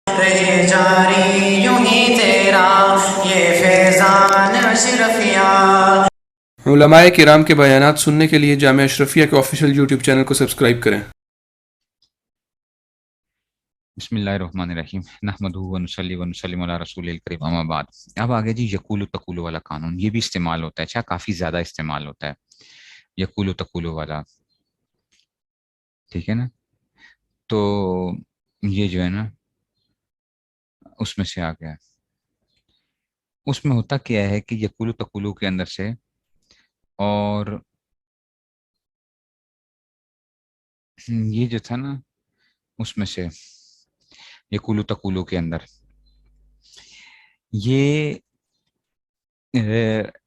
رہے جاری یوں ہی تیرا یہ فیضان اشرفیہ۔ علماء کرام کے بیانات سننے کے لیے جامعہ اشرفیہ کے آفیشیل یوٹیوب چینل کو سبسکرائب کریں۔ بسم اللہ الرحمن الرحیم نحمدہ ونصلی ونسلم علی رسول الکریم اما بعد۔ اب آگے جی یقول و تقول والا قانون، یہ بھی استعمال ہوتا ہے، اچھا کافی زیادہ استعمال ہوتا ہے یقول و تقول والا، ٹھیک ہے نا۔ تو یہ جو ہے نا اس میں سے آ گیا، اس میں ہوتا کیا ہے کہ یقول و تقول کے اندر سے، اور یہ جو تھا نا اس میں سے یقول و تقول کے اندر یہ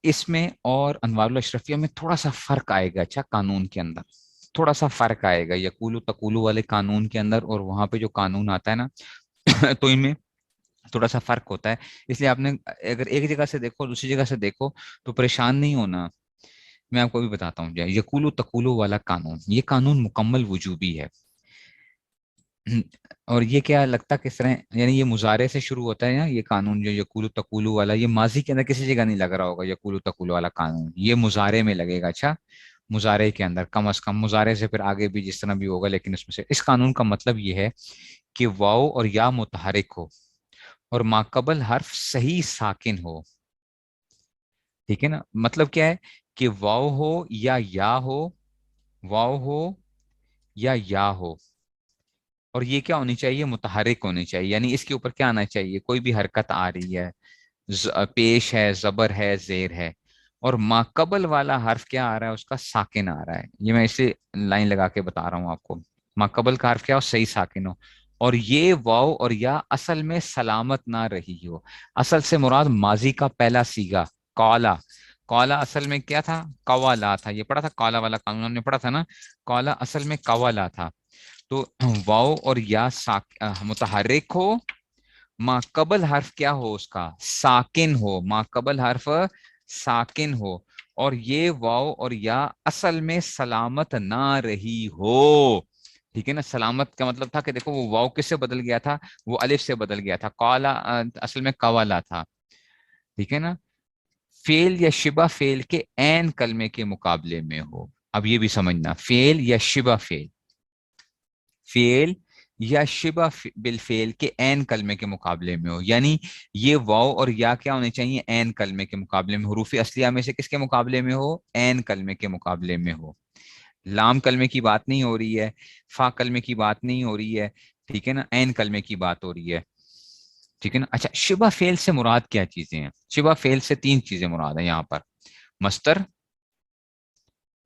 اس میں اور انوار الاشرفیہ میں تھوڑا سا فرق آئے گا، اچھا قانون کے اندر تھوڑا سا فرق آئے گا یقول و تقول والے قانون کے اندر اور وہاں پہ جو قانون آتا ہے نا تو ان میں تھوڑا سا فرق ہوتا ہے۔ اس لیے آپ نے اگر ایک جگہ سے دیکھو دوسری جگہ سے دیکھو تو پریشان نہیں ہونا، میں آپ کو بھی بتاتا ہوں۔ یقول و تقول والا قانون، یہ قانون مکمل وجوبی ہے، اور یہ کیا لگتا کس طرح، یعنی یہ مضارع سے شروع ہوتا ہے نا یہ قانون جو یقول و تقول والا، یہ ماضی کے اندر کسی جگہ نہیں لگ رہا ہوگا یقول و تقول والا قانون، یہ مضارع میں لگے گا، اچھا مضارع کے اندر کم از کم، مضارع سے پھر آگے بھی جس طرح بھی ہوگا، لیکن اس میں سے اس قانون کا مطلب یہ ہے کہ واو اور یا متحرک ہو اور ماقبل حرف صحیح ساکن ہو، ٹھیک ہے نا۔ مطلب کیا ہے کہ واو ہو یا ہو، واو ہو یا ہو، اور یہ کیا ہونی چاہیے، متحرک ہونی چاہیے، یعنی اس کے اوپر کیا آنا چاہیے، کوئی بھی حرکت آ رہی ہے، پیش ہے، زبر ہے، زیر ہے، اور ماقبل والا حرف کیا آ رہا ہے، اس کا ساکن آ رہا ہے۔ یہ میں اسے لائن لگا کے بتا رہا ہوں آپ کو، ماقبل کا حرف کیا ہو، صحیح ساکن ہو، اور یہ واو اور یا اصل میں سلامت نہ رہی ہو۔ اصل سے مراد ماضی کا پہلا صیغہ قالا، قالا اصل میں کیا تھا، قوالا تھا، یہ پڑھا تھا قالا والا قانون ہم نے پڑھا تھا نا، قالا اصل میں قوالا تھا۔ تو واو اور یا متحرک ہو، ما قبل حرف کیا ہو، اس کا ساکن ہو، ما قبل حرف ساکن ہو، اور یہ واو اور یا اصل میں سلامت نہ رہی ہو، ٹھیک ہے نا۔ سلامت کا مطلب تھا کہ دیکھو وہ واو کس سے بدل گیا تھا، وہ الف سے بدل گیا تھا، قالا اصل میں قوالا تھا، ٹھیک ہے نا۔ فعل یا شبہ فعل کے عین کلمے کے مقابلے میں ہو، اب یہ بھی سمجھنا، فعل یا شبہ فعل، فعل یا شبہ بالفعل کے عین کلمے کے مقابلے میں ہو، یعنی یہ واو اور یا کیا ہونے چاہیے، عین کلمے کے مقابلے میں، حروف اصلیہ میں سے کس کے مقابلے میں ہو، عین کلمے کے مقابلے میں ہو۔ لام کلمے کی بات نہیں ہو رہی ہے، فا کلمے کی بات نہیں ہو رہی ہے، ٹھیک ہے نا، عین کلمے کی بات ہو رہی ہے، ٹھیک ہے نا۔ اچھا شبہ فعل سے مراد کیا چیزیں ہیں، شبہ فعل سے تین چیزیں مراد ہیں یہاں پر، مستر،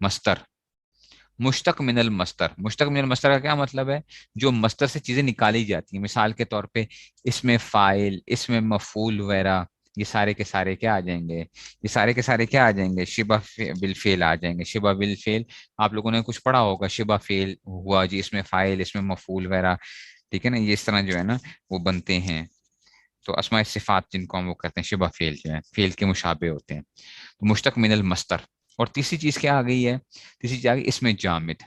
مستر، مشتق من المستر۔ مشتق من المستر کا کیا مطلب ہے، جو مستر سے چیزیں نکالی جاتی ہیں، مثال کے طور پہ اس میں فاعل، اس میں مفعول وغیرہ، یہ سارے کے سارے کیا آ جائیں گے، یہ سارے کے سارے کیا آ جائیں گے، شبہ بالفعل آ جائیں گے۔ شبہ بالفعل آپ لوگوں نے کچھ پڑھا ہوگا، شبہ فعل ہوا جی، اس میں فاعل، اس میں مفعول وغیرہ، ٹھیک ہے نا، یہ اس طرح جو ہے نا وہ بنتے ہیں۔ تو اسماء صفات جن کو ہم وہ کہتے ہیں شبہ فعل جو ہے، فعل کے مشابہ ہوتے ہیں، تو مشتق من المستر۔ اور تیسری چیز کیا آ گئی ہے، تیسری چیز آ گئی اس میں جامد،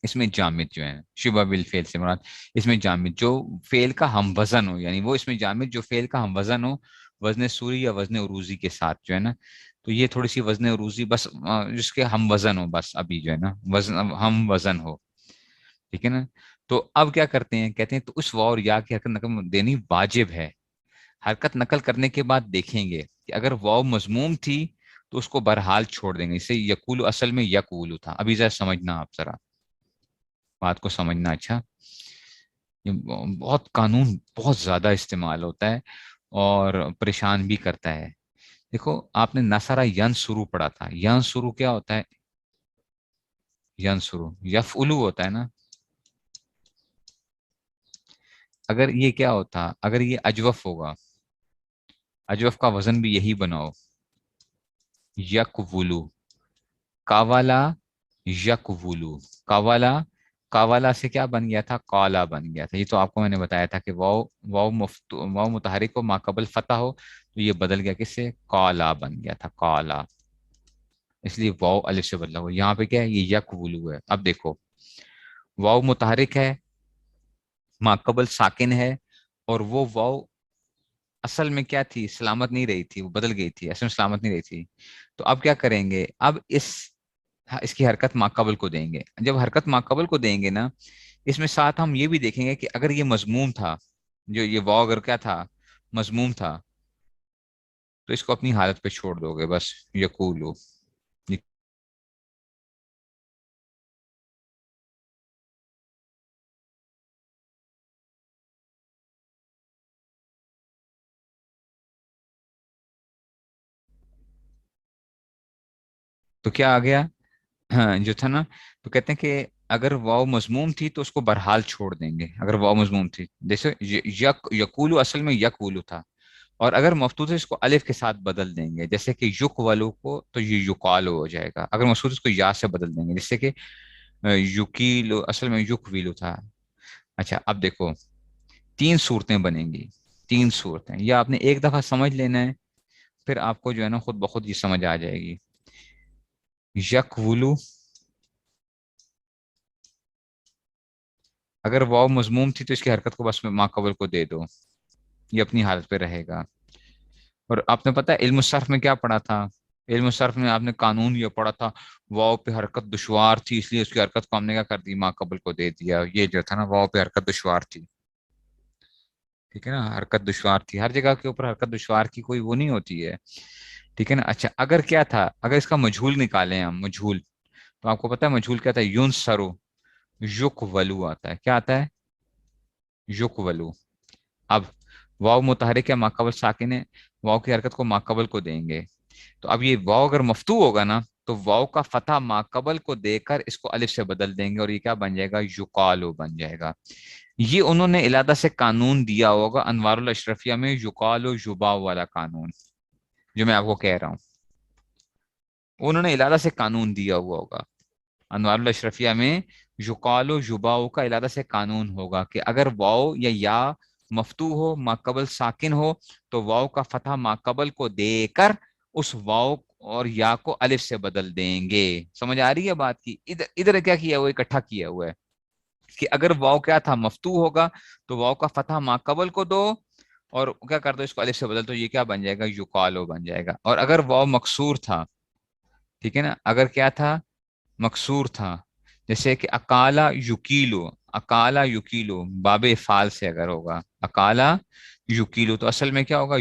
اس میں جامد جو ہے شبہ بالفعل سے مراد، اس میں جامد جو فعل کا ہم وزن ہو، یعنی وہ اس میں جامد جو فعل کا ہم وزن ہو، وزن سوری یا وزن عروضی کے ساتھ جو ہے نا، تو یہ تھوڑی سی وزن عروضی بس جس کے ہم وزن ہو، بس ابھی جو ہے نا وزن ہم وزن ہو، ٹھیک ہے نا۔ تو اب کیا کرتے ہیں، کہتے ہیں تو اس واو اور یا کی حرکت نقل دینی واجب ہے۔ حرکت نقل کرنے کے بعد دیکھیں گے کہ اگر واو مضموم تھی تو اس کو بہرحال چھوڑ دیں گے، اسے یقول اصل میں یقول تھا۔ ابھی ذرا سمجھنا، آپ ذرا بات کو سمجھنا، اچھا یہ بہت قانون بہت زیادہ استعمال ہوتا ہے اور پریشان بھی کرتا ہے۔ دیکھو آپ نے نصرہ ینصرو پڑھا تھا، ینصرو کیا ہوتا ہے، ینصرو یفعلو ہوتا ہے نا، اگر یہ کیا ہوتا، اگر یہ اجوف ہوگا، اجوف کا وزن بھی یہی بناؤ، یکولو، کاوالا یکولو، کاوالا، کاوالا سے کیا بن گیا تھا، قالا بن گیا تھا۔ یہ تو آپ کو میں نے بتایا تھا کہ واو متحرک ہو، ماقبل فتح ہو، تو یہ بدل گیا کس سے، قالا بن گیا تھا، قالا، اس لیے واو الف سے بدلا ہوا۔ یہاں پہ کیا ہے، یہ یکولو ہے۔ اب دیکھو واو متحرک ہے، ماقبل ساکن ہے، اور وہ واو اصل میں کیا تھی، سلامت نہیں رہی تھی، وہ بدل گئی تھی، اصل میں سلامت نہیں رہی تھی. تو اب کیا کریں گے، اب اس کی حرکت ماقبل کو دیں گے. جب حرکت ماقبل کو دیں گے نا، اس میں ساتھ ہم یہ بھی دیکھیں گے کہ اگر یہ مضموم تھا، جو یہ واو اگر کیا تھا، مضموم تھا، تو اس کو اپنی حالت پہ چھوڑ دو گے بس، یقولو. تو کیا آ گیا، ہاں جو تھا نا، تو کہتے ہیں کہ اگر واو مضموم تھی تو اس کو برحال چھوڑ دیں گے، اگر واو مضموم تھی. جیسے یقولو اصل میں یقولو تھا، اور اگر مفتوح ہے اس کو الف کے ساتھ بدل دیں گے، جیسے کہ یک والو کو تو یہ یقالو ہو جائے گا. اگر مفتوح اس کو یا سے بدل دیں گے، جیسے کہ یقیلو اصل میں یک ویلو تھا. اچھا اب دیکھو، تین صورتیں بنیں گی، تین صورتیں، یا آپ نے ایک دفعہ سمجھ لینا ہے، پھر آپ کو جو ہے نا خود بخود یہ سمجھ آ جائے گی. یک ولو، اگر واو مضموم تھی تو اس کی حرکت کو بس ماقبل کو دے دو، یہ اپنی حالت پہ رہے گا. اور آپ نے پتا ہے علم الصرف میں کیا پڑھا تھا، علم الصرف میں آپ نے قانون یہ پڑھا تھا، واو پہ حرکت دشوار تھی اس لیے اس کی حرکت کو ہم نے کیا کر دی، ماقبل کو دے دیا. یہ جو تھا نا، واو پہ حرکت دشوار تھی، ٹھیک ہے نا، حرکت دشوار تھی. ہر جگہ کے اوپر حرکت دشوار کی کوئی وہ نہیں ہوتی ہے، ٹھیک ہے نا. اچھا اگر کیا تھا، اگر اس کا مجھول نکالیں ہم، مجھول، تو آپ کو پتا ہے مجھول کیا تھا، یون سرو یک ولو آتا ہے. کیا آتا ہے، یک ولو. اب واو متحرک ہے، ماقبل ساکن ہے، واو کی حرکت کو ماقبل کو دیں گے. تو اب یہ واو اگر مفتوح ہوگا نا، تو واو کا فتح ماقبل کو دے کر اس کو الف سے بدل دیں گے، اور یہ کیا بن جائے گا، یقالو بن جائے گا. یہ انہوں نے علادہ سے قانون دیا ہوگا انوار الاشرفیہ میں، یقالو یباء والا قانون، جو میں آپ کو کہہ رہا ہوں. انہوں نے علادہ سے قانون دیا ہوا ہوگا انوار الاشرفیہ میں، یقال و یباؤ کا علادہ سے قانون ہوگا کہ اگر واو یا مفتوح ہو، ماقبل ساکن ہو، تو واو کا فتح ماقبل کو دے کر اس واو اور یا کو الف سے بدل دیں گے. سمجھ آ رہی ہے بات کی؟ ادھر ادھر کیا کیا ہوا ہے، اکٹھا کیا ہوا ہے کہ اگر واو کیا تھا، مفتوح ہوگا، تو واو کا فتح ماقبل کو دو، اور کیا کر دو، اس کو الف سے بدل، تو یہ کیا بن جائے گا، یقالو بن جائے گا. اور اگر واو مکسور تھا، ٹھیک ہے نا، اگر کیا تھا، مکسور تھا، جیسے کہ اکالا یکیلو، اکالا یکیلو باب افعال سے اگر ہوگا، اکالا یکیلو، تو اصل میں کیا ہوگا،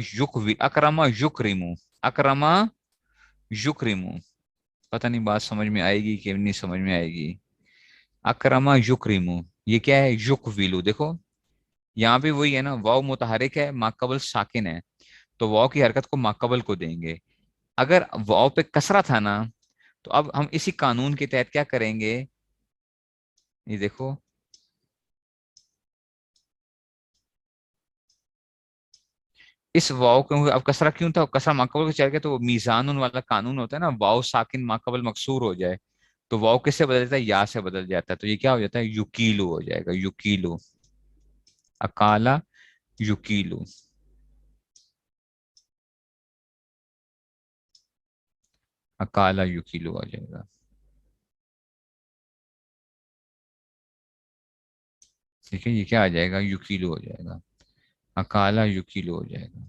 اکرما یکرمو، اکرما یکرمو. پتہ نہیں بات سمجھ میں آئے گی کہ نہیں سمجھ میں آئے گی. اکرما یکرمو، یہ کیا ہے، یک ویلو. دیکھو یہاں پہ وہی ہے نا، واو متحرک ہے، ماقبل ساکن ہے، تو واو کی حرکت کو ماقبل کو دیں گے. اگر واو پہ کسرہ تھا نا، تو اب ہم اسی قانون کے تحت کیا کریں گے، یہ دیکھو، اس واو کو اب کسرہ کیوں تھا، کسرہ ماقبل کو چل گیا، تو وہ میزان والا قانون ہوتا ہے نا، واو ساکن ماقبل مکسور ہو جائے تو واو کس سے بدل جاتا ہے، یا سے بدل جاتا ہے. تو یہ کیا ہو جاتا ہے، یکیلو ہو جائے گا، یکیلو، اکالا یکیلو، اکالا یکیلو آ جائے گا. ٹھیک ہے، یہ کیا آ جائے گا، یکیلو ہو جائے گا، اکالا یکیلو ہو جائے گا.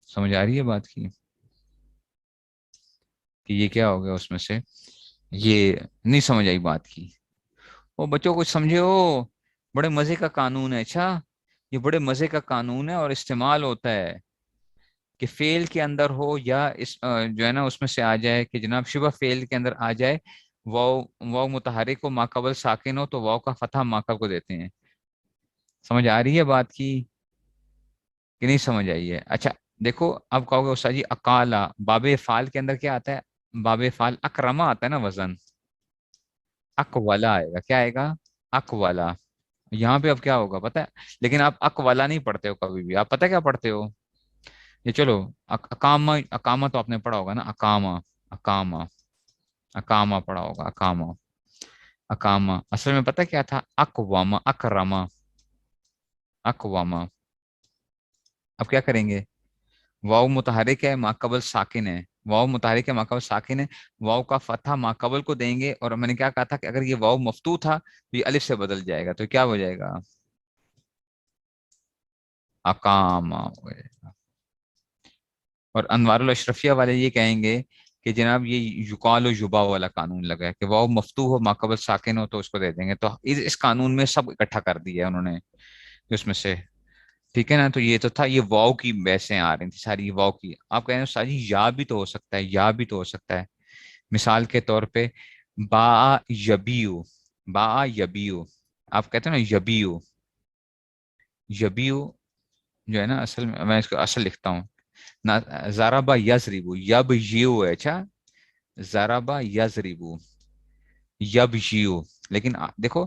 سمجھ آ رہی ہے بات کی کہ یہ کیا ہو گیا اس میں سے، یہ نہیں سمجھ آئی بات کی. وہ بچوں کچھ سمجھے ہو، بڑے مزے کا قانون ہے. اچھا یہ بڑے مزے کا قانون ہے، اور استعمال ہوتا ہے کہ فعل کے اندر ہو، یا اس جو ہے نا اس میں سے آ جائے کہ جناب شبہ فعل کے اندر آ جائے، واو واو متحرک ہو، ماقبل ساکن ہو، تو واو کا فتح ماقبل کو دیتے ہیں. سمجھ آ رہی ہے بات کی کہ نہیں سمجھ آئی ہے؟ اچھا دیکھو، اب کہو گے استاد جی اکالا باب فعال کے اندر کیا آتا ہے، باب فعال اکرما آتا ہے نا وزن، اکولا آئے گا. کیا آئے گا، اکولا. یہاں پہ اب کیا ہوگا پتہ ہے، لیکن آپ اکولا نہیں پڑھتے ہو کبھی بھی، آپ پتہ کیا پڑھتے ہو، یہ چلو اکاما، اکاما تو آپ نے پڑھا ہوگا نا، اکاما، اکاما، اکاما پڑھا ہوگا، اکاما، اکاما اصل میں پتہ کیا تھا، اقواما، اکرما، اقواما. اب کیا کریں گے، واو متحرک ہے، ماقبل ساکن ہے، واو متحرک ہے ماقبل ساکن ہے، واو کا فتحہ ماقبل کو دیں گے، اور میں نے کیا کہا تھا کہ اگر یہ واو مفتوح تھا تو یہ الف سے بدل جائے گا، تو کیا ہو جائے گا؟ اقام ہو جائے گا۔ اور انوار الاشرفیہ والے یہ کہیں گے کہ جناب یہ یقال و یبا والا قانون لگا ہے کہ واو مفتوح ہو ماقبل ساکن ہو تو اس کو دے دیں گے، تو اس قانون میں سب اکٹھا کر دیا ہے انہوں نے اس میں سے، ٹھیک ہے نا؟ تو یہ تو تھا، یہ واو کی بحثیں آ رہی تھی ساری، واو کی آپ کہیں ساری یا بھی تو ہو سکتا ہے، یا بھی تو ہو سکتا ہے، مثال کے طور پہ با یبیو، با یبیو، آپ کہتے ہیں نا یبیو، یبیو جو ہے نا، اصل میں اس کو اصل لکھتا ہوں نہ، زارابا یزریبو، یب یو ہے، اچھا زارابا یزریبو، یب یو، لیکن دیکھو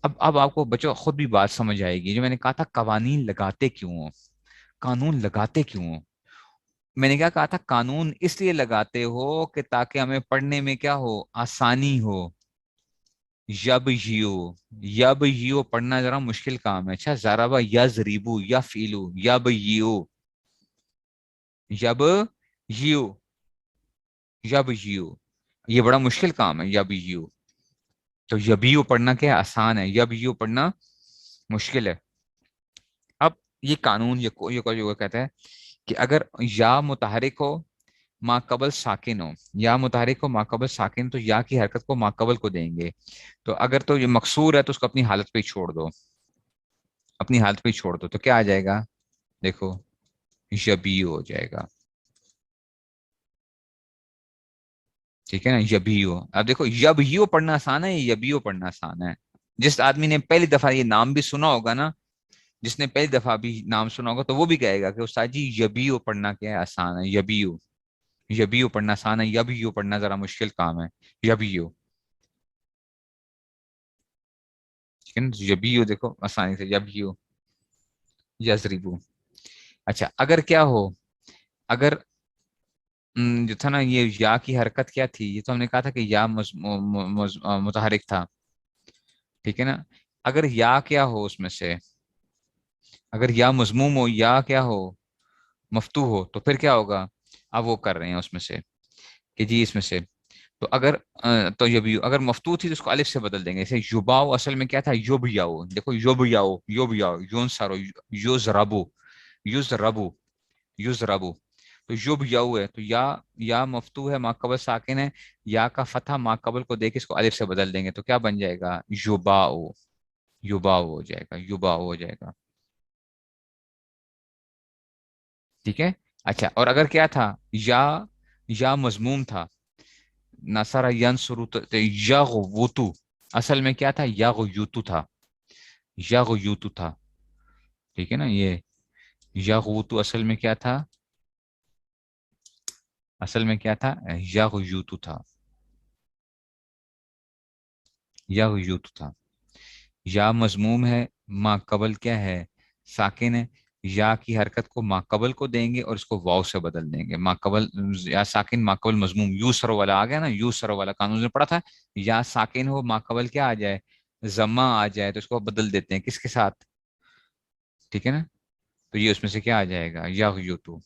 اب آپ کو بچوں خود بھی بات سمجھ آئے گی، جو میں نے کہا تھا قوانین لگاتے کیوں ہو، قانون لگاتے کیوں ہو؟ میں نے کیا کہا تھا، قانون اس لیے لگاتے ہو کہ تاکہ ہمیں پڑھنے میں کیا ہو، آسانی ہو، یب یو، یب یو پڑھنا ذرا مشکل کام ہے، اچھا زارابا یزریبو یا فیلو، یب یو، یب یو، یب یو، یہ بڑا مشکل کام ہے یب یو، تو یبیو پڑھنا کیا آسان ہے، یب یو پڑھنا مشکل ہے۔ اب یہ قانون یہ کہتا ہے کہ اگر یا متحرک ہو ما قبل ساکن ہو، یا متحرک ہو ما قبل ساکن، تو یا کی حرکت کو ما قبل کو دیں گے، تو اگر تو یہ مکسور ہے تو اس کو اپنی حالت پہ ہی چھوڑ دو، اپنی حالت پہ ہی چھوڑ دو، تو کیا آ جائے گا؟ دیکھو یبیو ہو جائے گا، ٹھیک ہے نا، یبیو۔ اب دیکھو یبیو پڑھنا آسان ہے، یبیو پڑھنا آسان ہے؟ جس آدمی نے پہلی دفعہ یہ نام بھی سنا ہوگا نا، جس نے پہلی دفعہ بھی نام سنا ہوگا تو وہ بھی کہے گا کہ استاد جی یبیو پڑھنا کیا ہے، آسان ہے، یبیو، یبیو پڑھنا آسان ہے، یبیو پڑھنا ذرا مشکل کام ہے، یبیو، ٹھیک ہے نا؟ یبیو دیکھو آسانی سے، یبیو، یزریبو۔ اچھا اگر کیا ہو، اگر جو تھا نا یہ یا کی حرکت کیا تھی، یہ تو ہم نے کہا تھا کہ یا متحرک تھا، ٹھیک ہے نا؟ اگر یا کیا ہو اس میں سے، اگر یا مضموم ہو، یا کیا ہو مفتوح ہو، تو پھر کیا ہوگا؟ اب وہ کر رہے ہیں اس میں سے کہ جی اس میں سے، تو اگر تو یبیو اگر مفتوح تھی تو اس کو الف سے بدل دیں گے، جیسے یباؤ اصل میں کیا تھا، یوب یاؤ، دیکھو یوب یاؤ، یوب یاؤ، یون سارو، یوز ربو، یوز ربو، یوز ربو، تو یوب یاؤ ہے، تو یا مفتوح ہے ماقبل ساکن ہے، یا کا فتح ماقبل کو دے کے اس کو الف سے بدل دیں گے، تو کیا بن جائے گا؟ یوباؤ، یوباؤ ہو جائے گا، یوباؤ ہو جائے گا، ٹھیک ہے؟ اچھا اور اگر کیا تھا، یا مضموم تھا، نصر ینصر یغوتو، اصل میں کیا تھا، یغیوتو تھا، یغیوتو تھا، ٹھیک ہے نا؟ یہ یغوتو اصل میں کیا تھا، اصل میں کیا تھا، یغیوتو تھا، یغیوتو تھا، یا مضموم ہے، ما قبل کیا ہے، ساکن ہے، یا کی حرکت کو ما قبل کو دیں گے اور اس کو واو سے بدل دیں گے، ما قبل یا ساکن ما قبل مضموم، یو سرو والا آ گیا نا، یو سرو والا قانون نے پڑھا تھا، یا ساکن ہو ما قبل کیا آ جائے، زما آ جائے، تو اس کو بدل دیتے ہیں کس کے ساتھ، ٹھیک ہے نا؟ تو یہ اس میں سے کیا آ جائے گا، یغیوتو،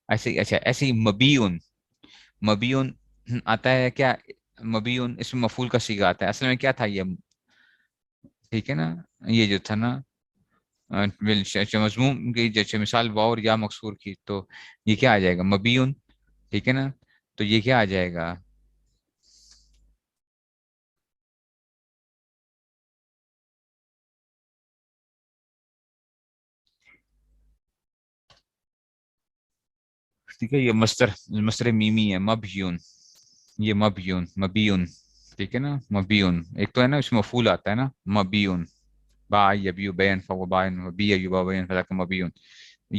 ایسے ہی اچھا ایسے ہی مبیون، مبیون آتا ہے کیا، مبیون اس میں مفعول کا صیغہ آتا ہے، اصل میں کیا تھا یہ، ٹھیک ہے نا؟ یہ جو تھا نا مضموم کی جیسے مثال واو یا مکسور کی، تو یہ کیا آ جائے گا، مبیون، ٹھیک ہے نا؟ تو یہ کیا آ جائے گا، ٹھیک ہے؟ یہ مستر میمی ہے، مبیون، یہ مبیون، مبیون، ٹھیک ہے نا؟ مبیون ایک تو ہے نا اس میں مفعول آتا ہے نا، مبیون، با یبیو بین فو بائن بی یبا بین فذاک مبیون،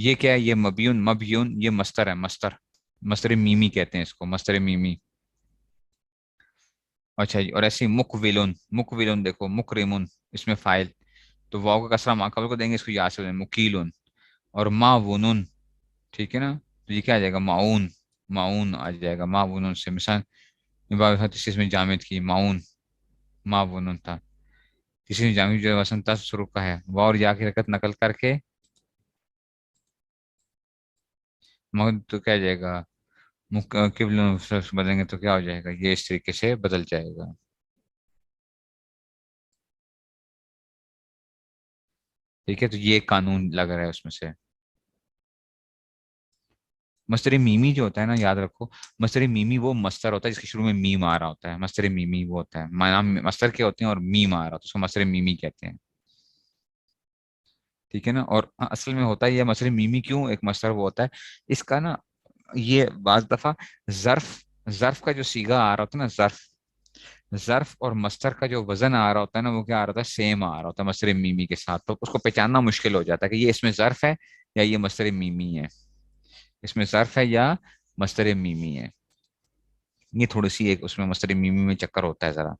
یہ کیا ہے، یہ مبیون، مبیون یہ مستر ہے، مستر، مستر میمی کہتے ہیں اس کو، مستر میمی۔ اچھا جی، اور ایسے ہی مکولن، مکولن دیکھو، مکرمن اس میں فائل، تو واو کا کسرہ ماقبل کو دیں گے، اس کو یا سے مکیلن، اور معاونن، ٹھیک ہے نا؟ تو یہ کیا آ جائے گا، معاون، معاون آ جائے گا، معاونن سے مثال اس میں جامد کی معاون، معاونن تھا، کسی نے جامع جو وسن شروع کا ہے، واو اور یا کی حرکت نقل کر کے مگر تو کیا جائے گا، قبل بدلیں گے تو کیا ہو جائے گا، یہ اس طریقے سے بدل جائے گا. ٹھیک ہے، تو یہ قانون لگ رہا ہے اس میں سے. مستر میمی جو ہوتا ہے نا، یاد رکھو، مستر میمی وہ مستر ہوتا ہے جس کے شروع میں میم آ رہا ہوتا ہے. مستر میمی وہ ہوتا ہے، نام مستر کے ہوتے ہیں اور میم آ رہا ہوتا ہے، اس کو مستر میمی کہتے ہیں. ٹھیک ہے نا. اور اصل میں ہوتا ہے یہ مستر میمی کیوں ایک مستر وہ ہوتا ہے، اس کا نا یہ بعض دفعہ ظرف ظرف کا جو سیگا آ رہا ہوتا ہے نا، ظرف ظرف اور مستر کا جو وزن آ رہا ہوتا ہے نا، وہ کیا آ رہا ہوتا ہے، سیم آ رہا ہوتا ہے مستر میمی کے ساتھ. تو اس کو پہچاننا مشکل ہو جاتا ہے کہ یہ اس میں ظرف ہے یا یہ مستر میمی ہے، اس میں ظرف ہے یا مستر میمی ہے. یہ تھوڑی سی ایک اس میں مستر میمی میں چکر ہوتا ہے ذرا.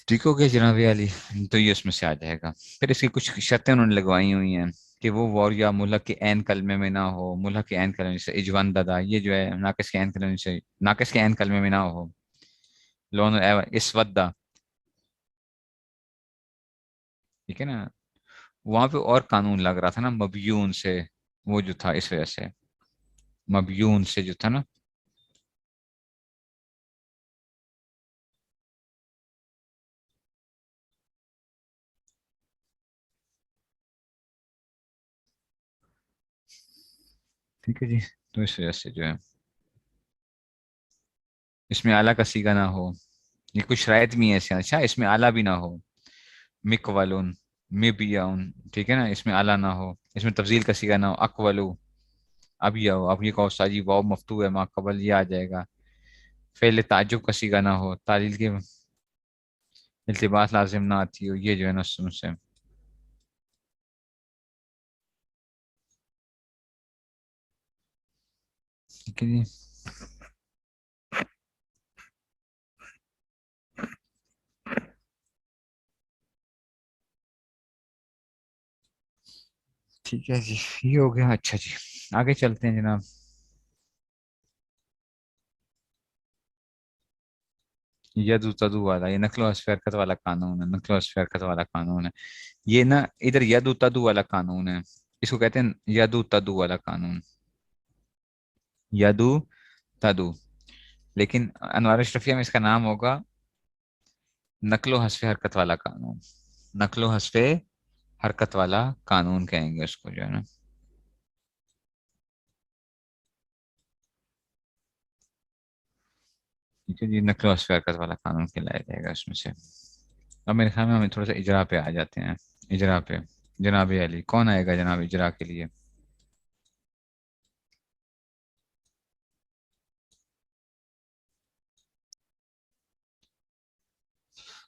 ٹھیک ہو گیا جناب علی. تو یہ اس میں سے آ جائے گا. پھر اس کی کچھ شرطیں انہوں نے لگوائی ہوئی ہیں کہ وہ وار یا ملک کے عین کلمے میں نہ ہو. ملک کے عین کلمے سے اجوان دادا، یہ جو ہے ناقص کے عین کلمے سے، ناقص کے عین کلمے میں نہ ہو. لون اسودا. ٹھیک ہے نا. وہاں پہ اور قانون لگ رہا تھا نا مبیون سے، وہ جو تھا اس وجہ سے، مبیون سے جو تھا نا. ٹھیک ہے جی. تو اس وجہ سے جو ہے اس میں اعلیٰ کا سیگا نہ ہو. یہ کچھ شرائط بھی ہیں ایسے. اچھا، اس میں اعلیٰ بھی نہ ہو. مکولون، میبیاون. ٹھیک ہے نا. اس میں اعلیٰ نہ ہو، اس میں تفضیل کا سیگا نہ ہو. اکولو. اب یہ ہو، اب یہ کہو ساجی واؤ مفتوح ہے ما قبل، یہ آ جائے گا. فعل تعجب کا سیگا نہ ہو. تعلیل کے التباس لازم نہ آتی ہو. یہ جو ہے نا اس سے. ٹھیک ہے جی. ٹھیک ہے جی، یہ ہو گیا. اچھا جی، آگے چلتے ہیں جناب. یدو تدو والا، یہ نقل و حذف حرکت والا قانون ہے. نقل و حذف حرکت والا قانون ہے یہ نا. ادھر یدو تدو والا قانون ہے، اس کو کہتے ہیں یدو تدو والا قانون. یدو تدو. لیکن انوار اشرفیہ میں اس کا نام ہوگا نقل و حذف حرکت والا قانون. نقل و حذف حرکت والا قانون کہیں گے اس کو جو ہے نا. ٹھیک ہے جی. نقل و حذف حرکت والا قانون کہلایا جائے گا اس میں سے. اب میرے خیال میں ہمیں تھوڑا سا اجرا پہ آ جاتے ہیں. اجرا پہ جناب علی کون آئے گا جناب اجرا کے لیے؟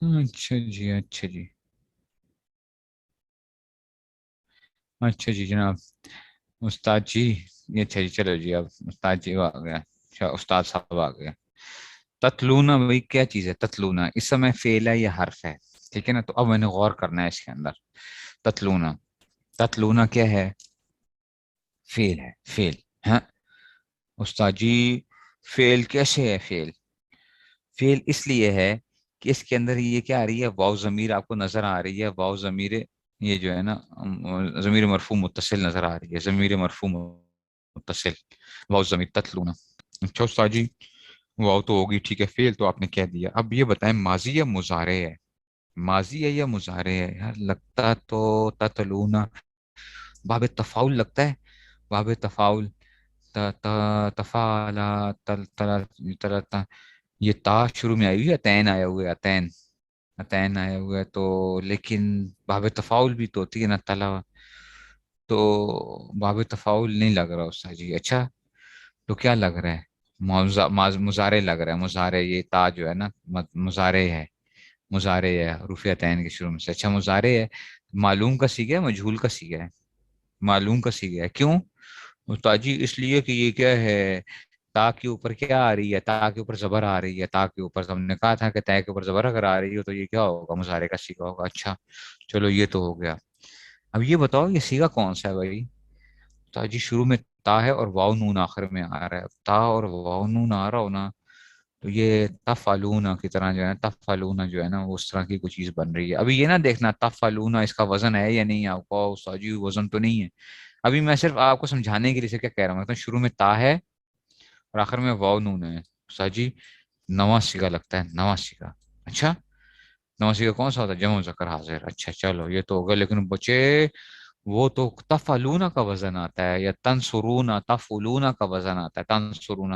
اچھا جی. اچھا جی. اچھا جی جناب. استاد جی. یہ اچھا جی. چلو جی، اب استاد جی وہ آ گیا. اچھا استاد صاحب آ گیا. تتلونا بھائی کیا چیز ہے؟ تتلونا اس سمے فعل ہے یا حرف ہے؟ ٹھیک ہے نا. تو اب میں نے غور کرنا ہے اس کے اندر. تتلونا. تتلونا کیا ہے؟ فعل ہے. فعل. ہاں استاد جی. فعل کیسے ہے؟ فعل فعل اس لیے ہے کہ اس کے اندر یہ کیا آ رہی ہے، واو ضمیر آپ کو نظر آ رہی ہے. واو ضمیر یہ جو ہے نا ضمیر مرفوع متصل نظر آ رہی ہے. ضمیر مرفوع متصل واو ضمیر. تتلونا. اچھا استاد جی، واو تو ہوگی ٹھیک ہے، فعل تو آپ نے کہہ دیا. اب یہ بتائیں ماضی یا مضارع ہے؟ ماضی ہے یا مضارع ہے یار؟ لگتا تو تتلونا باب تفاؤل لگتا ہے. باب تفاؤل. تفاعلا تل تل تل تل. یہ تا شروع میں آئی ہوئی ہے، تین آیا ہوا ہے. تین تین آیا ہوا ہے تو، لیکن باب تفاؤل بھی تو ہوتی ہے نا تلا. تو باب تفاؤل نہیں لگ رہا استاد جی. اچھا تو کیا لگ رہا ہے؟ مضارع لگ رہا ہے. مضارع. یہ تا جو ہے نا مضارع ہے. مضارع ہے حروف عین کے شروع میں سے. اچھا مضارع ہے. معلوم کا سیگا ہے، مجہول کا سیگا ہے؟ معلوم کا سیگا ہے. کیوں استاد جی؟ اس لیے کہ یہ کیا ہے، تا کے اوپر کیا آ رہی ہے، تا کے اوپر زبر آ رہی ہے. تا کے اوپر ہم نے کہا تھا کہ تا کے اوپر زبر اگر آ رہی ہو تو یہ کیا ہوگا، مضارع کا سیگا ہوگا. اچھا چلو یہ تو ہو گیا. اب یہ بتاؤ یہ سیگا کون سا ہے بھائی؟ استاد جی شروع میں تا ہے اور واو نون آخر میں آ رہا ہے. تا اور واو نون آ رہا ہو نا تو یہ تفعلون کی طرح جو ہے نا، تفعلون جو ہے نا وہ اس طرح کی کوئی چیز بن رہی ہے. ابھی یہ نہ دیکھنا تفعلون اس کا وزن ہے یا نہیں، آپ کو استاد جی وزن تو نہیں ہے. ابھی میں صرف آپ کو سمجھانے کے لیے سے کیا کہہ رہا ہوں، شروع میں تا ہے اور آخر میں واو نون ہے. استاد جی نواں سیگا لگتا ہے، نواں سیگا. اچھا نواں سیگا کون سا ہوتا ہے؟ جمع مذکر حاضر. اچھا چلو یہ تو ہوگا، لیکن بچے وہ تو تفعلون کا وزن آتا ہے، یا تنصرون تفعلون کا وزن آتا ہے تنصرون.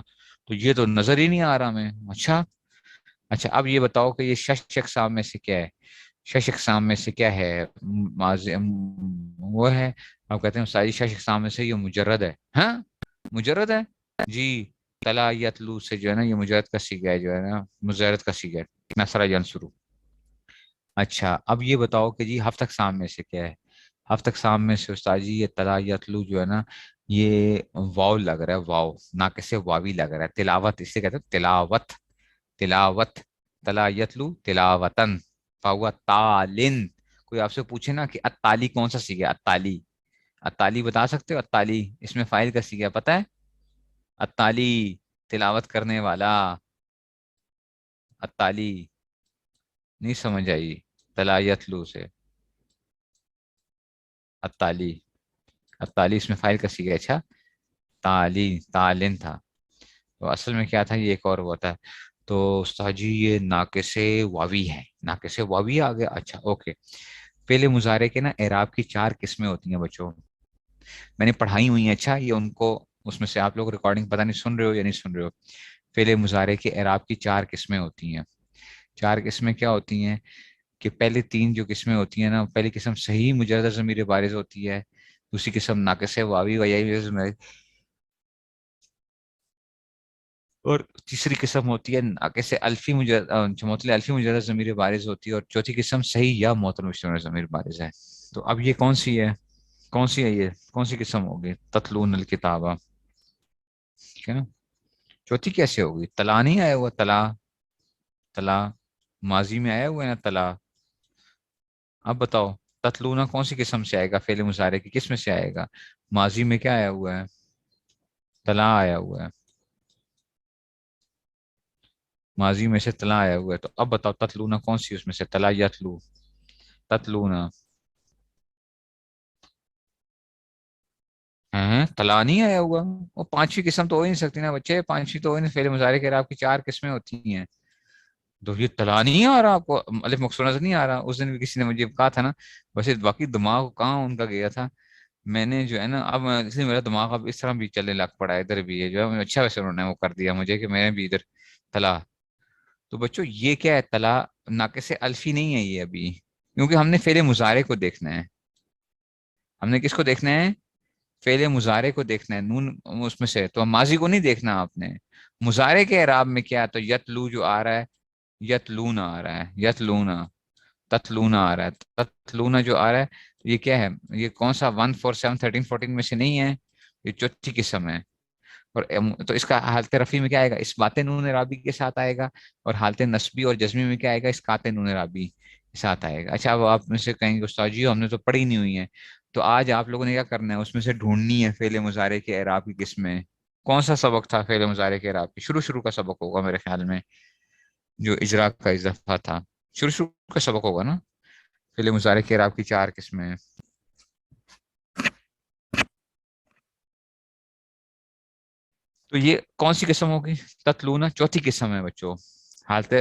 تو یہ تو نظر ہی نہیں آ رہا ہمیں. اچھا اچھا اب یہ بتاؤ کہ یہ شش اقسام میں سے کیا ہے؟ شش اقسام میں سے کیا ہے؟ وہ ہے، آپ کہتے ہیں ساری شش اقسام میں سے یہ مجرد ہے. ہاں مجرد ہے جی. تلا یتلو سے جو ہے نا یہ مجرد کا سیگا ہے، جو ہے نا مجرد کا سیگا ہے، نصر ینصرو. اچھا اب یہ بتاؤ کہ جی ہفت اقسام میں سے کیا ہے؟ ہفت اقسام میں سے استاد جی یہ تلا یتلو جو ہے نا یہ واو لگ رہا ہے، واو نہ کیسے واوی لگ رہا ہے. تلاوت اسے کہتے ہیں تلاوت، تلاوت. تلا یتلو تلاوتن فہو تالن. کوئی آپ سے پوچھے نا کہ التالی کون سا سیگا ہے؟ التالی، التالی بتا سکتے ہو؟ التالی اس میں فاعل کا سیگا پتہ ہے؟ التالی تلاوت کرنے والا. التالی نہیں سمجھ آئی؟ تلا یتلو سے التالی، التالی اس میں فاعل کا سیگا ہے. اچھا تالی تالن تھا، تو اصل میں کیا تھا یہ ایک اور وہ تھا. تو استاد جی یہ ناقص واوی ہے، ناقص واوی آ گیا. اچھا اوکے. فعل مضارع کے نا اعراب کی 4 قسمیں ہوتی ہیں بچوں، میں نے پڑھائی ہوئی ہیں. اچھا یہ ان کو اس میں سے آپ لوگ ریکارڈنگ پتہ نہیں سن رہے ہو یا نہیں سن رہے ہو. فعل مضارع کے اعراب کی 4 قسمیں ہوتی ہیں. 4 قسمیں کیا ہوتی ہیں؟ کہ پہلے 3 جو قسمیں ہوتی ہیں نا، پہلی قسم صحیح مجرد ضمیر بارز ہوتی ہے، دوسری قسم ناقص واوی ویائی، اور تیسری قسم ہوتی ہے ناقص الفی مجرد معطل الفی مجرد ضمیر بارز ہوتی ہے، اور چوتھی قسم صحیح یا معطل مشتمل ضمیر بارز ہے. تو اب یہ کون سی ہے؟ کون سی ہے یہ؟ کون سی قسم ہوگی؟ تتلون الکتابہ. ٹھیک ہے نا. چوتھی کیسے ہوگی؟ تلا نہیں آیا ہوا؟ تلا، تلا ماضی میں آیا ہوا ہے نا تلا. اب بتاؤ تتلونا کون سی قسم سے آئے گا؟ فعل مضارع کی کس میں سے آئے گا؟ ماضی میں کیا آیا ہوا ہے؟ تلا آیا ہوا ہے، ماضی میں سے تلا آیا ہوا ہے. تو اب بتاؤ تتلونا کون سی اس میں سے؟ تلا یتلو، تتلونا. ہیں تلا نہیں آیا ہوا؟ وہ پانچویں قسم تو ہو ہی نہیں سکتی نا بچے، پانچویں تو ہو ہی نہیں. فعل مضارع کے آپ کی 4 قسمیں ہوتی ہیں، تو یہ تلا نہیں آ رہا آپ کو؟ الف مقصورہ نظر نہیں آ رہا؟ اس دن بھی کسی نے مجھے کہا تھا نا، ویسے باقی دماغ کہاں ان کا گیا تھا. میں نے جو ہے نا اب اس لیے میرا دماغ اب اس طرح بھی چلنے لگ پڑا ہے، ادھر بھی ہے جو ہے. اچھا ویسے انہوں نے وہ کر دیا مجھے کہ میں نے بھی ادھر تلا. تو بچوں یہ کیا ہے؟ تلا ناقص الفی نہیں ہے یہ ابھی، کیونکہ ہم نے فعل مضارع کو دیکھنا ہے. ہم نے کس کو دیکھنا ہے؟ فعل مضارع کو دیکھنا ہے. نون اس میں سے تو ماضی کو نہیں دیکھنا آپ نے. مضارع کے اعراب میں کیا؟ تو یتلو جو آ رہا ہے، یتلونا آ رہا ہے، یتلونا. تتلونا آ رہا ہے، تتلونا جو آ رہا ہے یہ کیا ہے؟ یہ کون سا 1 4 7 13 14 میں سے نہیں ہے، یہ چوتھی قسم ہے. اور تو اس کا حالت رفیع میں کیا آئے گا؟ اس بات نون رابی کے ساتھ آئے گا. اور حالت نصبی اور جزمی میں کیا آئے گا؟ اس قات نون رابی کے ساتھ آئے گا. اچھا اب آپ میں سے کہیں گے استاد جی ہم نے تو پڑھی نہیں ہوئی ہیں، تو آج آپ لوگوں نے کیا کرنا ہے؟ اس میں سے ڈھونڈنی ہے فعل مضارع کے اعراب کی قسمیں. کون سا سبق تھا فعل مضارع کے اعراب کی؟ شروع کا سبق ہوگا میرے خیال میں، جو اجرا کا اضافہ تھا. شروع کا سبق ہوگا نا. فعل مضارع کے اعراب کی 4 قسمیں ہیں. تو یہ کون سی قسم ہوگی؟ تتلونا چوتھی قسم ہے بچوں، حالت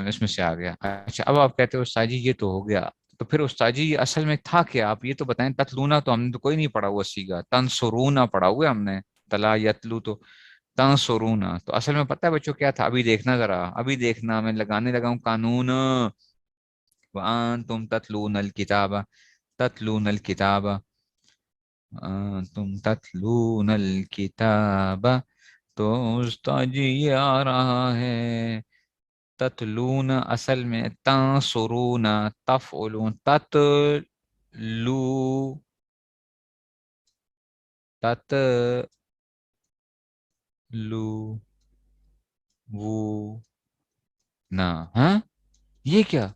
اس میں سے آ گیا. اچھا اب آپ کہتے ہو استاد جی یہ تو ہو گیا، تو پھر استاد جی یہ اصل میں تھا کیا؟ آپ یہ تو بتائیں. تتلونا تو ہم نے تو کوئی نہیں پڑھا ہوا سیگا، تنصرونا پڑھا ہوا ہم نے. تلا یتلو تو تنصرونا، تو اصل میں پتہ ہے بچوں کیا تھا؟ ابھی دیکھنا ذرا، ابھی دیکھنا، میں لگانے لگا ہوں قانون. وَأَنْتُمْ تَتْلُونَ الْكِتَابَ، تَتْلُونَ الْكِتَابَ، تم تتلون الکتاب. تو استاد جی یہ آ رہا ہے تتلون اصل میں تنصرون تفعلون تتلو، تتلو وہ نا. ہاں یہ کیا؟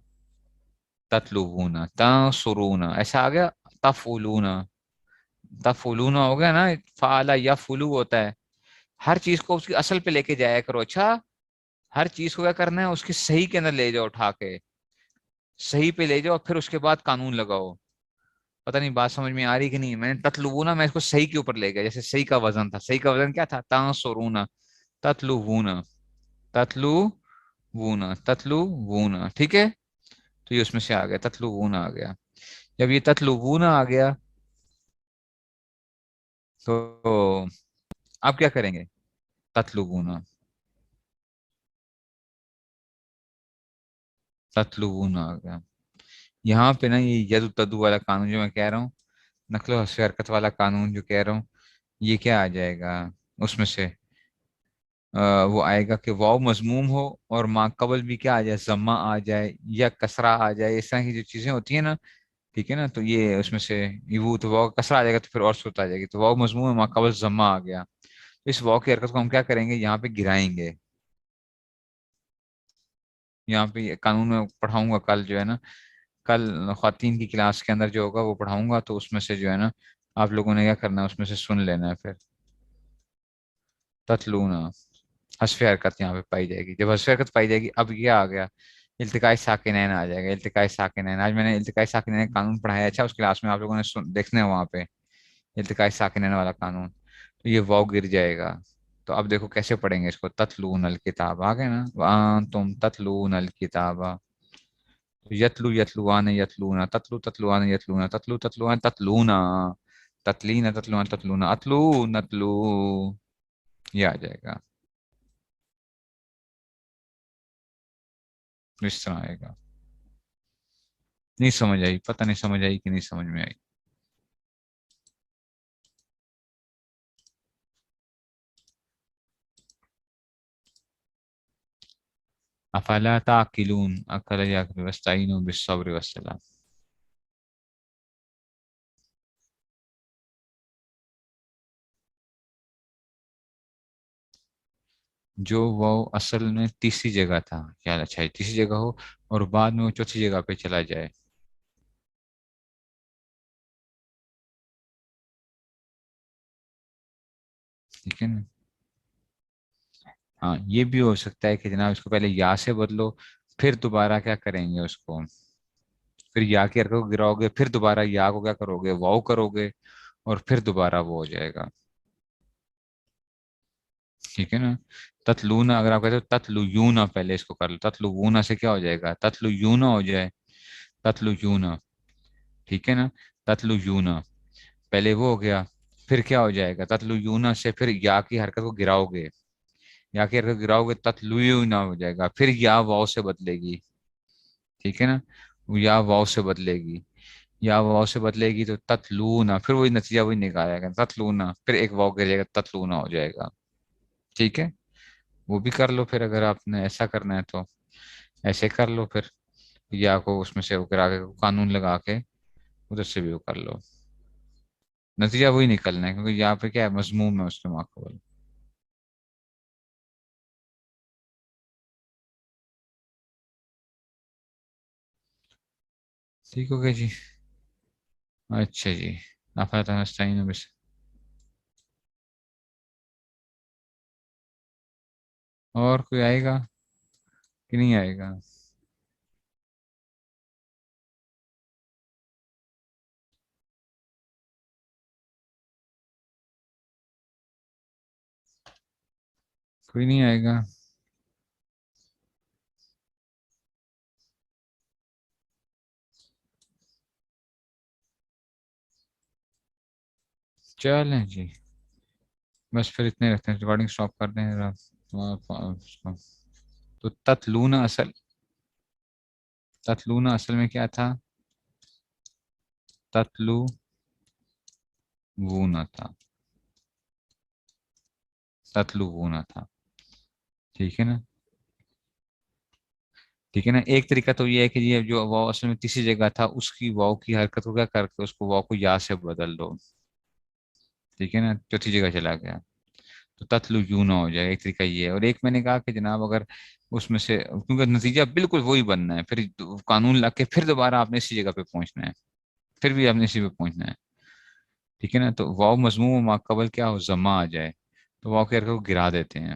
تتلوون تنصرون ایسا آ گیا. تفعلون، تفعلون ہو گیا نا. فعل یفعلو ہوتا ہے. ہر چیز کو اس کی اصل پہ لے کے جایا کرو. اچھا ہر چیز کو کیا کرنا ہے اس کے صحیح کے اندر لے جاؤ، اٹھا کے صحیح پہ لے جاؤ، پھر اس کے بعد قانون لگاؤ. پتہ نہیں بات سمجھ میں آ رہی کہ نہیں. میں نے تتلونا میں اس کو صحیح کے اوپر لے گیا. جیسے صحیح کا وزن تھا، صحیح کا وزن کیا تھا؟ تانسرونا، تتلوونا، تتلوونا، تتلوونا. ٹھیک ہے، تو یہ اس میں سے آ گیا، تتلوونا آ گیا. جب یہ تتلوونا آ گیا تو آپ کیا کریں گے؟ تتلوونا، تتلوونا آ گیا. یہاں پہ نا یہ ید تدو والا قانون جو میں کہہ رہا ہوں، نقل و حذف حرکت والا قانون جو کہہ رہا ہوں، یہ کیا آ جائے گا اس میں سے؟ وہ آئے گا کہ واو مضموم ہو اور ما قبل بھی کیا آ جائے؟ ضمہ آ جائے یا کسرہ آ جائے. اس طرح کی جو چیزیں ہوتی ہیں نا، ٹھیک ہے نا، تو یہ اس میں سے یہ وہ تو واو کسرہ آ جائے گا تو پھر اور صورت آ جائے گی. تو واو مضموم ہے، ما قبل ضمہ آ گیا. تو اس واو کی حرکت کو ہم کیا کریں گے؟ یہاں پہ گرائیں گے. یہاں پہ یہ قانون میں پڑھاؤں گا کل جو ہے نا، کل خواتین کی کلاس کے اندر جو ہوگا وہ پڑھاؤں گا. تو اس میں سے جو ہے نا آپ لوگوں نے کیا کرنا ہے، اس میں سے سن لینا ہے. پھر تتلونا حذف حرکت یہاں پہ پائی جائے گی. جب حذف حرکت پائی جائے گی، اب یہ آ گیا التقاء ساکنین آ جائے گا. التقاء ساکنین آج میں نے التقاء ساکنین قانون پڑھایا. اچھا اس کلاس میں آپ لوگوں نے دیکھنا ہے وہاں پہ التقاء ساکنین والا قانون. تو یہ واو گر جائے گا. تو اب دیکھو کیسے پڑھیں گے اس کو. تتلون الکتاب آ گئے نا، وانتم تتلون الکتاب. یتلو یتلوان یتلونا، تتلو تتلوان یتلونا، تتلو تتلوان تتلونا، تتلینا تتلوان تتلونا، اتلو نتلو. یہ آ جائے گا، اس طرح آئے گا. نہیں سمجھ آئی؟ پتہ نہیں سمجھ آئی کہ نہیں سمجھ میں آئی. افلا تعقلون، اکل یاکل واستعینوا بالصبر والصلاۃ. جو وہ اصل میں تیسری جگہ تھا، خیال اچھا ہے تیسری جگہ ہو اور بعد میں وہ چوتھی جگہ پہ چلا جائے. ٹھیک ہے نا. ہاں یہ بھی ہو سکتا ہے کہ جناب اس کو پہلے یا سے بدلو، پھر دوبارہ کیا کریں گے اس کو، پھر یا کی حرکت کو گراؤ گے، پھر دوبارہ یا کو کیا کرو گے؟ واو کرو گے، اور پھر دوبارہ وہ ہو جائے گا. ٹھیک ہے نا. تتلونا اگر آپ کہتے ہو تتلو یونا، پہلے اس کو کر لو. تتلو وونا سے کیا ہو جائے گا؟ تتلو یونا ہو جائے. تتلو یونا، ٹھیک ہے نا. تتلو یونا پہلے وہ ہو گیا، پھر کیا ہو جائے گا؟ تتلو یونا سے پھر یا کی حرکت کو گراؤ گے. یا کی حرکت گراؤ گے، تتلو یونا ہو جائے گا. پھر یا واو سے بدلے گی. ٹھیک ہے نا. یا واو سے بدلے گی. یا واو سے بدلے گی تو تتلونا، پھر وہی نتیجہ وہی نکالا جائے گا. تتلونا پھر ایک واو گر جائے گا، تتلونا ہو جائے گا. ٹھیک ہے. وہ بھی کر لو پھر، اگر آپ نے ایسا کرنا ہے تو ایسے کر لو. پھر یا کو اس میں سے کرا کے قانون لگا کے ادھر سے بھی وہ کر لو. نتیجہ وہی نکلنا ہے، کیونکہ یہاں پہ کیا ہے؟ مضموم ہے اس کے ماقبل. ٹھیک ہو گیا جی. اچھا جی. افلا بس. اور کوئی آئے گا کہ نہیں آئے گا؟ کوئی نہیں آئے گا. چلیں جی، بس پھر اتنے رکھتے ہیں. ریکارڈنگ اسٹاپ کر دیں تو تتلونا اصل میں کیا تھا؟ تتلو وونا تھا. تتلو وونا تھا. ٹھیک ہے نا. ٹھیک ہے نا. ایک طریقہ تو یہ ہے کہ یہ جو واو اصل میں تیسری جگہ تھا، اس کی واو کی حرکت کو کیا کر کے اس کو واو کو یا سے بدل دو. ٹھیک ہے نا. چوتھی جگہ چلا گیا تو تتلو یوں نہ ہو جائے. ایک طریقہ یہ ہے. اور ایک میں نے کہا کہ جناب اگر اس میں سے، کیونکہ نتیجہ بالکل وہی بننا ہے، پھر قانون لگ کے پھر دوبارہ آپ نے اسی جگہ پہ پہنچنا ہے، پھر بھی آپ نے اسی پہ پہنچنا ہے. ٹھیک ہے نا. تو واو مضموم و ماقبل کیا ہو؟ ضمہ آ جائے تو واو کے حرکت کو گرا دیتے ہیں.